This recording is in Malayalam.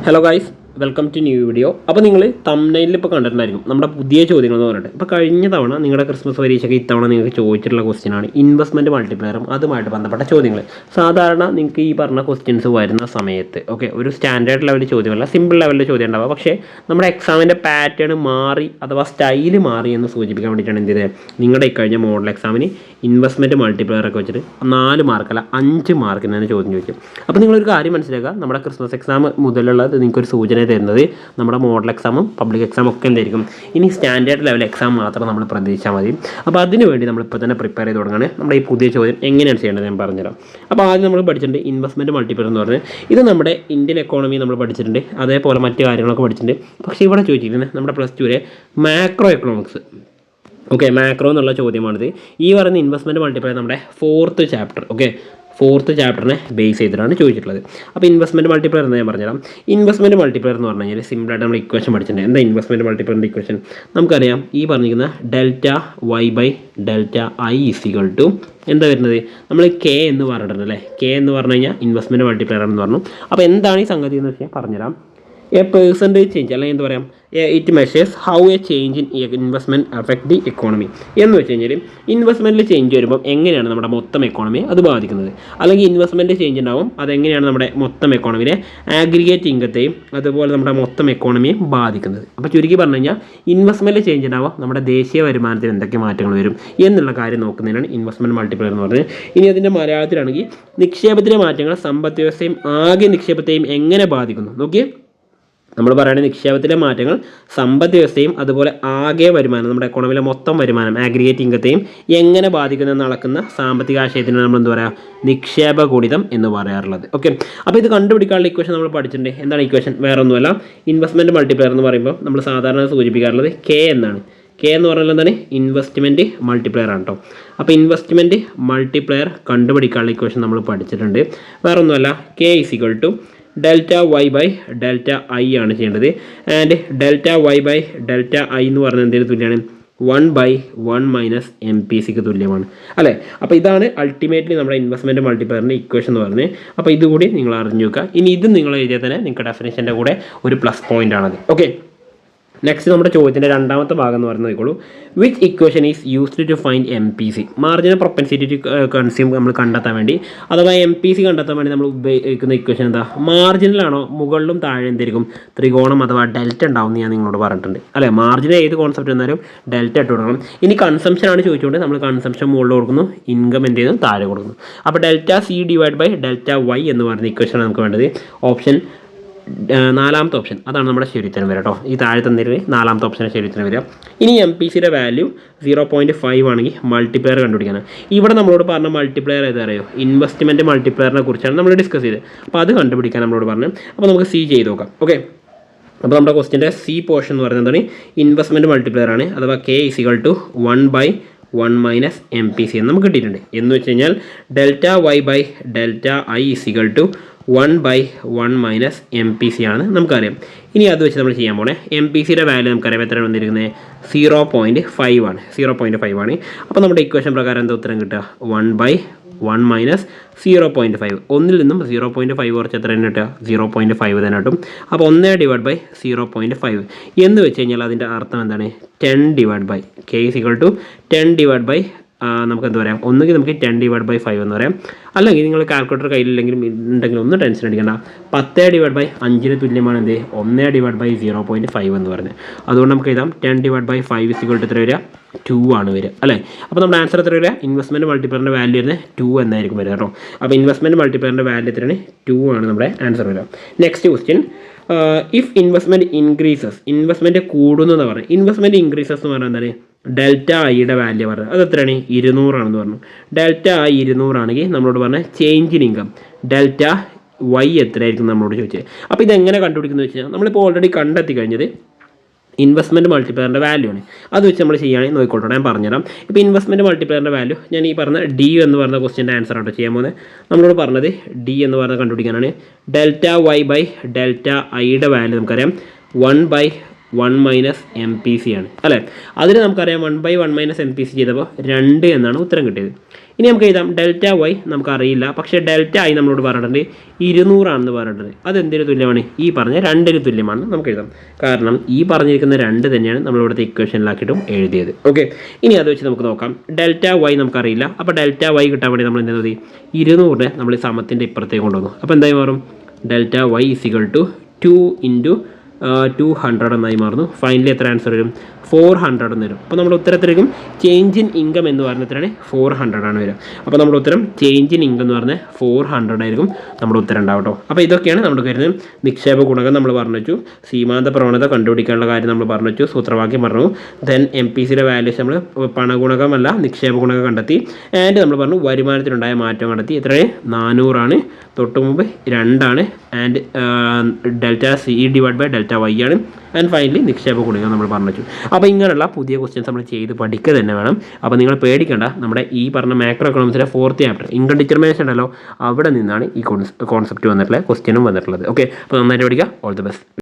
Hello guys, welcome to new video. അപ്പോൾ നിങ്ങൾ തംബ്നെയിലിൽ ഇപ്പോൾ കണ്ടിട്ടുണ്ടായിരിക്കും നമ്മുടെ പുതിയ ചോദ്യങ്ങൾ എന്ന് പറഞ്ഞിട്ട്. ഇപ്പോൾ കഴിഞ്ഞ തവണ നിങ്ങളുടെ ക്രിസ്മസ് പരീക്ഷയ്ക്ക് ഇത്തവണ നിങ്ങൾക്ക് ചോദിച്ചിട്ടുള്ള ക്വസ്റ്റ്യനാണ് ഇൻവെസ്റ്റ്മെൻറ്റ് മൾട്ടിപ്ലയറും അതുമായിട്ട് ബന്ധപ്പെട്ട ചോദ്യങ്ങൾ. സാധാരണ നിങ്ങൾക്ക് ഈ പറഞ്ഞ ക്വസ്റ്റ്യൻസ് വരുന്ന സമയത്ത് ഒരു സ്റ്റാൻഡേർഡ് ലെവൽ ചോദ്യമല്ല, സിമ്പിൾ ലെവലിൽ ചോദ്യം ഉണ്ടാവുക. പക്ഷേ നമ്മുടെ എക്സാമിൻ്റെ പാറ്റേൺ മാറി അഥവാ സ്റ്റൈല് മാറി എന്ന് സൂചിപ്പിക്കാൻ വേണ്ടിയിട്ടാണ് എന്ത് ചെയ്തത്, നിങ്ങളുടെ ഇക്കഴിഞ്ഞ മോഡൽ എക്സാമിന് ഇൻവെസ്റ്റ്മെൻറ്റ് മൾട്ടിപ്ലയറൊക്കെ വെച്ചിട്ട് 4 മാർക്കല്ല 5 മാർക്കിന് തന്നെ ചോദ്യം ചോദിക്കും. അപ്പോൾ നിങ്ങളൊരു കാര്യം മനസ്സിലാക്കുക, നമ്മുടെ ക്രിസ്മസ് എക്സാം മുതലുള്ളത് നിങ്ങൾക്കൊരു സൂചന തരുന്നത് നമ്മുടെ മോഡൽ എക്സാമും പബ്ലിക് എക്സാമും ഒക്കെ എന്തായിരിക്കും, ഇനി സ്റ്റാൻഡേർഡ് ലെവൽ എക്സാം മാത്രം നമ്മൾ പ്രതീക്ഷിച്ചാൽ മതി. അപ്പോൾ അതിന് വേണ്ടി നമ്മളിപ്പോൾ തന്നെ പ്രിപ്പയർ ചെയ്ത് തുടങ്ങുകയാണ്. നമ്മുടെ ഈ പുതിയ ചോദ്യം എങ്ങനെയാണ് ചെയ്യേണ്ടത് ഞാൻ പറഞ്ഞുതരാം. അപ്പോൾ ആദ്യം നമ്മൾ പഠിച്ചിട്ടുണ്ട് ഇൻവെസ്റ്റ്മെൻറ്റ് മൾട്ടിപ്ലയർ എന്ന് പറഞ്ഞാൽ ഇത് നമ്മുടെ ഇന്ത്യൻ എക്കോണമി നമ്മൾ പഠിച്ചിട്ടുണ്ട്, അതേപോലെ മറ്റ് കാര്യങ്ങളൊക്കെ പഠിച്ചിട്ടുണ്ട്. പക്ഷേ ഇവിടെ ചോദിച്ചിരിക്കുന്നത് നമ്മുടെ +2 മാക്രോ എക്കണോമിക്സ്. മാക്രോ എന്നുള്ള ചോദ്യമാണിത്. ഈ പറയുന്ന ഇൻവെസ്റ്റ്മെൻറ്റ് മൾട്ടിപ്ലയർ നമ്മുടെ 4th ചാപ്റ്റർ 4th ചാപ്റ്ററിനെ ബേസ് ചെയ്തിട്ടാണ് ചോദിച്ചിട്ടുള്ളത്. അപ്പോൾ ഇൻവെസ്റ്റ്മെൻറ്റ് മൾട്ടിപ്ലയർ എന്ന് ഞാൻ പറഞ്ഞുതരാം. ഇൻവെസ്റ്റ്മെൻറ്റ് മൾട്ടിപ്ലയർ എന്ന് പറഞ്ഞു കഴിഞ്ഞാൽ സിമ്പിളായിട്ട് നമ്മൾ ഇക്വേഷൻ പഠിച്ചിട്ടുണ്ട്. എന്താ ഇൻവെസ്റ്റ്മെൻറ്റ് മൾട്ടിപ്ലയറിൻ്റെ ഇക്വേഷൻ? നമുക്കറിയാം, ഈ പറഞ്ഞിരിക്കുന്ന ΔY/ΔI = എന്താ വരുന്നത്, നമ്മൾ കെ എന്ന് പറഞ്ഞിട്ടുണ്ട് അല്ലേ. കെ എന്ന് പറഞ്ഞു കഴിഞ്ഞാൽ ഇൻവെസ്റ്റ്മെൻറ്റ് മൾട്ടിപ്ലയർ എന്ന് പറഞ്ഞു. അപ്പോൾ എന്താണ് ഈ സംഗതി എന്ന് വെച്ചാൽ പറഞ്ഞുതരാം. എ പെർസെൻറ്റേജ് ചേഞ്ച്, അല്ലെങ്കിൽ എന്താ പറയുക, it measures how A change in investment affect the economy. എന്ന് വെച്ച് കഴിഞ്ഞാൽ ഇൻവെസ്റ്റ്മെൻറ്റിൽ ചേഞ്ച് വരുമ്പോൾ എങ്ങനെയാണ് നമ്മുടെ മൊത്തം എക്കോണമിയെ അത് ബാധിക്കുന്നത്, അല്ലെങ്കിൽ ഇൻവെസ്റ്റ്മെൻറ്റ് ചേഞ്ച് ഉണ്ടാവും അതെങ്ങനെയാണ് നമ്മുടെ മൊത്തം എക്കോണമിയിലെ ആഗ്രിഗേറ്റ് ഇൻകത്തെയും അതുപോലെ നമ്മുടെ മൊത്തം എക്കോണമിയെ ബാധിക്കുന്നത്. അപ്പോൾ ചുരുക്കി പറഞ്ഞു കഴിഞ്ഞാൽ ഇൻവെസ്റ്റ്മെൻറ്റ് ചേഞ്ച് ഉണ്ടാവും നമ്മുടെ ദേശീയ വരുമാനത്തിൽ എന്തൊക്കെ മാറ്റങ്ങൾ വരും എന്നുള്ള കാര്യം നോക്കുന്നതിനാണ് ഇൻവെസ്റ്റ്മെൻറ്റ് മൾട്ടിപ്ലയർ എന്ന് പറയുന്നത്. ഇനി അതിൻ്റെ മലയാളത്തിലാണെങ്കിൽ നിക്ഷേപത്തിലെ മാറ്റങ്ങൾ സമ്പദ് വ്യവസ്ഥയും ആകെ നിക്ഷേപത്തെയും എങ്ങനെ ബാധിക്കുന്നു. നോക്കിയേ, നമ്മൾ പറയുന്നത് നിക്ഷേപത്തിലെ മാറ്റങ്ങൾ സമ്പദ് വ്യവസ്ഥയും അതുപോലെ ആകെ വരുമാനം, നമ്മുടെ എക്കോണമിയിലെ മൊത്തം വരുമാനം ആഗ്രിഗേറ്റ് ഇൻകത്തെയും എങ്ങനെ ബാധിക്കുന്നതെന്ന് അളക്കുന്ന സാമ്പത്തിക ആശയത്തിന് നമ്മൾ എന്താ പറയുക, നിക്ഷേപ ഗുണിതം എന്ന് പറയാറുള്ളത്. അപ്പോൾ ഇത് കണ്ടുപിടിക്കാനുള്ള ഇക്വേഷൻ നമ്മൾ പഠിച്ചിട്ടുണ്ട്. എന്താണ് ഇക്വേഷൻ? വേറെ ഒന്നുമല്ല, ഇൻവെസ്റ്റ്മെൻറ്റ് മൾട്ടിപ്ലയർ എന്ന് പറയുമ്പോൾ നമ്മൾ സാധാരണ സൂചിപ്പിക്കാറുള്ളത് കെ എന്നാണ്. കെ എന്ന് പറഞ്ഞാൽ എന്താണ്, ഇൻവെസ്റ്റ്മെൻറ്റ് മൾട്ടിപ്ലയർ ആണ് കേട്ടോ. അപ്പോൾ ഇൻവെസ്റ്റ്മെൻറ്റ് മൾട്ടിപ്ലയർ കണ്ടുപിടിക്കാനുള്ള ഇക്വേഷൻ നമ്മൾ പഠിച്ചിട്ടുണ്ട്. വേറെ ഒന്നുമല്ല, കെ = ΔY/ΔI ആണ് ചെയ്യേണ്ടത്. ആൻഡ് ΔY/ΔI എന്ന് പറഞ്ഞാൽ എന്തിന് തുല്യമാണ്? 1/1 - MPCക്ക് തുല്യമാണ് അല്ലേ. അപ്പോൾ ഇതാണ് അൾട്ടിമേറ്റ്ലി നമ്മുടെ ഇൻവെസ്റ്റ്മെൻറ്റ് മൾട്ടിപ്ലയറിൻ്റെ ഇക്വേഷൻ എന്ന് പറഞ്ഞത്. അപ്പോൾ ഇതുകൂടി നിങ്ങൾ അറിഞ്ഞു വെക്കുക. ഇനി ഇത് നിങ്ങൾ എഴുതിയാൽ തന്നെ നിങ്ങൾക്ക് ഡെഫിനേഷൻ്റെ കൂടെ ഒരു പ്ലസ് പോയിൻ്റ് ആണത്. നെക്സ്റ്റ് നമ്മുടെ ചോദ്യത്തിൻ്റെ രണ്ടാമത്തെ ഭാഗം എന്ന് പറയുന്നത് നോക്കിക്കോളൂ. Which equation is used to find MPC? Marginal propensity to consume നമ്മൾ കണ്ടെത്താൻ വേണ്ടി, അഥവാ MPC കണ്ടെത്താൻ വേണ്ടി നമ്മൾ ഉപയോഗിക്കുന്ന ഇക്വേഷൻ എന്താ? മാർജിനലാണോ മുകളിലും താഴെ എന്തായിരിക്കും ത്രികോണം അഥവാ ഡെൽറ്റ ഉണ്ടാവും എന്ന് ഞാൻ നിങ്ങളോട് പറഞ്ഞിട്ടുണ്ട് അല്ലേ. മാർജിനൽ ഏത് കോൺസെപ്റ്റ് വന്നാലും ഡെൽറ്റ ഇട്ട് കൊടുക്കണം. ഇനി കൺസംഷൻ ആണ് ചോദിച്ചുകൊണ്ട് നമ്മൾ കൺസംഷൻ മുകളിൽ കൊടുക്കുന്നു, ഇൻകം എന്ത് ചെയ്യുന്നു താഴെ കൊടുക്കുന്നു. അപ്പോൾ ΔC/ΔY എന്ന് പറയുന്ന ഇക്വേഷൻ നമുക്ക് വേണ്ടത് ഓപ്ഷൻ 4ാമത്തെ ഓപ്ഷൻ, അതാണ് നമ്മുടെ ശരിയുത്തരം വരിക കേട്ടോ. ഈ താഴെ തന്നിട്ട് 4ാമത്തെ ഓപ്ഷന് ശരിയുത്തരം വരിക. ഇനി MPCയുടെ വാല്യൂ 0.5 ആണെങ്കിൽ മൾട്ടിപ്ലയർ കണ്ടുപിടിക്കാനാണ്. ഇവിടെ നമ്മളോട് പറഞ്ഞ മൾട്ടിപ്ലയർ ഏതാ അറിയോ? ഇൻവെസ്റ്റ്മെൻറ്റ് മൾട്ടിപ്ലയറിനെ കുറിച്ചാണ് നമ്മൾ ഡിസ്കസ് ചെയ്തത്. അപ്പോൾ അത് കണ്ടുപിടിക്കാൻ നമ്മളോട് പറഞ്ഞു. അപ്പോൾ നമുക്ക് സി ചെയ്ത് നോക്കാം. അപ്പോൾ നമ്മുടെ ക്വസ്റ്റിൻ്റെ സി പോർഷൻ എന്ന് പറയുന്നത് എന്താണ്? ഇൻവെസ്റ്റ്മെൻറ്റ് മൾട്ടിപ്ലയർ ആണ്, അഥവാ K = 1/1 - MPC എന്ന് നമുക്ക് കിട്ടിയിട്ടുണ്ട്. എന്ന് വെച്ച് കഴിഞ്ഞാൽ ΔY/ΔI = 1/1 - MPC ആണ് നമുക്കറിയാം. ഇനി അത് വെച്ച് നമ്മൾ ചെയ്യാൻ പോണേ. MPCയുടെ വാല്യൂ നമുക്കറിയാം എത്രയാണ് വന്നിരിക്കുന്നത്? 0.5 ആണ്. 0.5 ആണ്. അപ്പോൾ നമ്മുടെ ഇക്വേഷൻ പ്രകാരം എന്താ ഉത്തരം കിട്ടുക? 1/1 - 0.5. ഒന്നിൽ നിന്നും 0.5 കുറച്ച് എത്ര തന്നെ കിട്ടുക? 0.5 തന്നെ കിട്ടും. അപ്പോൾ 1/0.5 എന്ന് വെച്ച് കഴിഞ്ഞാൽ അതിൻ്റെ അർത്ഥം എന്താണ്? 10/, K = 10/, നമുക്ക് എന്താ പറയാം, ഒന്നുകിൽ നമുക്ക് 10/5 എന്ന് പറയാം, അല്ലെങ്കിൽ നിങ്ങൾ കാൽക്കുലേറ്റർ കയ്യിലില്ലെങ്കിലും ഉണ്ടെങ്കിലും ഒന്നും ടെൻഷൻ അടിക്കണ്ട. 10/5 തുല്യമാണ് എന്ത്? 1/0.5 എന്ന് പറഞ്ഞത്. അതുകൊണ്ട് നമുക്ക് എഴുതാം 10/5 = എത്ര വരിക? 2 ആണ് വരിക അല്ലേ. അപ്പോൾ നമ്മുടെ ആൻസർ എത്ര വരിക? ഇൻവെസ്റ്റ്മെൻറ്റ് മൾട്ടിപ്ലയറിൻ്റെ വാല്യൂ വരുന്നത് 2 എന്നായിരിക്കും വരിക കേട്ടോ. അപ്പോൾ ഇൻവെസ്റ്റ്മെൻറ്റ് മൾട്ടിപ്ലയറിൻ്റെ വാല്യൂ എത്രയാണ്? 2 ആണ് നമ്മുടെ ആൻസർ വരിക. Next question, if investment increases, investment കൂടുന്നു എന്ന് പറഞ്ഞു. ഇൻവെസ്റ്റ്മെൻറ്റ് ഇൻക്രീസസ് എന്ന് പറഞ്ഞാൽ എന്താണ്? ΔIയുടെ വാല്യൂ പറഞ്ഞത് അത് എത്രയാണ്? 200 ആണെന്ന് പറഞ്ഞു. ΔI 200 ആണെങ്കിൽ നമ്മളോട് പറഞ്ഞ ചേഞ്ച് ഇൻ ഇൻകം ΔY എത്രയായിരിക്കും നമ്മളോട് ചോദിച്ചത്. അപ്പോൾ ഇതെങ്ങനെ കണ്ടുപിടിക്കുന്നത് വെച്ച് കഴിഞ്ഞാൽ നമ്മളിപ്പോൾ ഓൾറെഡി കണ്ടെത്തി കഴിഞ്ഞത് ഇൻവെസ്റ്റ്മെൻറ്റ് മൾട്ടിപ്ലയറിൻ്റെ വാല്യൂ ആണ്. അത് വെച്ച് നമ്മൾ ചെയ്യുകയാണെങ്കിൽ നോക്കിക്കോട്ടെ, ഞാൻ പറഞ്ഞുതരാം. ഇപ്പോൾ ഇൻവെസ്റ്റ്മെൻറ്റ് മൾട്ടിപ്ലയറിൻ്റെ വാല്യൂ ഞാൻ ഈ പറഞ്ഞ D എന്ന് പറഞ്ഞ ക്വസ്റ്റ്യൻ്റെ ആൻസർ ആട്ടോ ചെയ്യാൻ പോകുന്നത്. നമ്മളോട് പറഞ്ഞത് D എന്ന് പറഞ്ഞ കണ്ടുപിടിക്കാനാണ്. ΔY/ΔIയുടെ വാല്യൂ നമുക്കറിയാം 1/1 1 മൈനസ് MPC ആണ് അല്ലേ. അതിന് നമുക്കറിയാം 1/1 മൈനസ് MPC ചെയ്തപ്പോൾ 2 എന്നാണ് ഉത്തരം കിട്ടിയത്. ഇനി നമുക്ക് എഴുതാം ഡെൽറ്റ വൈ നമുക്കറിയില്ല, പക്ഷേ ഡെൽറ്റ ആയി നമ്മളോട് പറഞ്ഞിട്ടുണ്ട് 200 ആണെന്ന് പറഞ്ഞിട്ടുണ്ട്. അതെന്തിന് തുല്യമാണ്? ഈ പറഞ്ഞ 2ന് തുല്യമാണെന്ന് നമുക്ക് എഴുതാം. കാരണം ഈ പറഞ്ഞിരിക്കുന്ന 2 തന്നെയാണ് നമ്മളിവിടുത്തെ ഇക്വേഷനിലാക്കിയിട്ടും എഴുതിയത്. ഓക്കെ, ഇനി അത് വെച്ച് നമുക്ക് നോക്കാം. ഡെൽറ്റ വൈ നമുക്കറിയില്ല, അപ്പോൾ ഡെൽറ്റ വൈ കിട്ടാൻ വേണ്ടി നമ്മൾ എന്ത് ചെയ്തു? 200 നമ്മൾ സമത്തിൻ്റെ ഇപ്പുറത്തേക്ക് കൊണ്ടുവന്നു. അപ്പോൾ എന്തായി മാറും? ഡെൽറ്റ വൈ = 2 × 200 എന്നായി മാറുന്നു. ഫൈനലി എത്ര ആൻസർ വരും? 400 എന്ന് വരും. അപ്പോൾ നമ്മുടെ ഉത്തരത്തിലേക്കും ചേഞ്ച് ഇൻ ഇൻകം എന്ന് പറയുന്നത് എത്രയാണ്? 400 ആണ് വരിക. അപ്പോൾ നമ്മുടെ ഉത്തരം ചേഞ്ച് ഇൻ ഇൻകം എന്ന് പറഞ്ഞാൽ 400 ആയിരിക്കും നമ്മുടെ ഉത്തരം ഉണ്ടാവും കേട്ടോ. അപ്പോൾ ഇതൊക്കെയാണ് നമ്മൾ കരുതുന്നത്. നിക്ഷേപ ഗുണകം നമ്മൾ പറഞ്ഞു വെച്ചു, സീമാന്ത പ്രവണത കണ്ടുപിടിക്കാനുള്ള കാര്യം നമ്മൾ പറഞ്ഞു വെച്ചു, സൂത്രവാക്യം പറഞ്ഞു. ദെൻ MPCയുടെ വാല്യൂസ് നമ്മൾ പണഗുണകമല്ല നിക്ഷേപ ഗുണകം കണ്ടെത്തി. ആൻഡ് നമ്മൾ പറഞ്ഞു വരുമാനത്തിനുണ്ടായ മാറ്റം കണ്ടെത്തി. എത്രയാണ്? 400 ആണ്. തൊട്ട് മുമ്പ് 2 ആണ്. And delta C / delta Y ആണ്. ആൻഡ് ഫൈനലി നിക്ഷേപ ഗുണകം നമ്മൾ പറഞ്ഞു വെച്ചു. അപ്പോൾ ഇങ്ങനെയുള്ള പുതിയ ക്വസ്റ്റ്യൻസ് നമ്മൾ ചെയ്ത് പഠിക്കുക തന്നെ വേണം. അപ്പോൾ നിങ്ങൾ പേടിക്കേണ്ട, നമ്മുടെ ഈ പറഞ്ഞ മാക്രോ എക്കണോമിക്സിലെ 4th ചാപ്റ്റർ ഇൻകം ഡിറ്റർമിനേഷൻ ഉണ്ടല്ലോ, അവിടെ നിന്നാണ് ഈ കോൺസെപ്റ്റ് വന്നിട്ടുള്ളത്, ക്വസ്റ്റ്യനും വന്നിട്ടുള്ളത്. ഓക്കെ, അപ്പോൾ നന്നായിട്ട് പഠിക്കുക. All the best.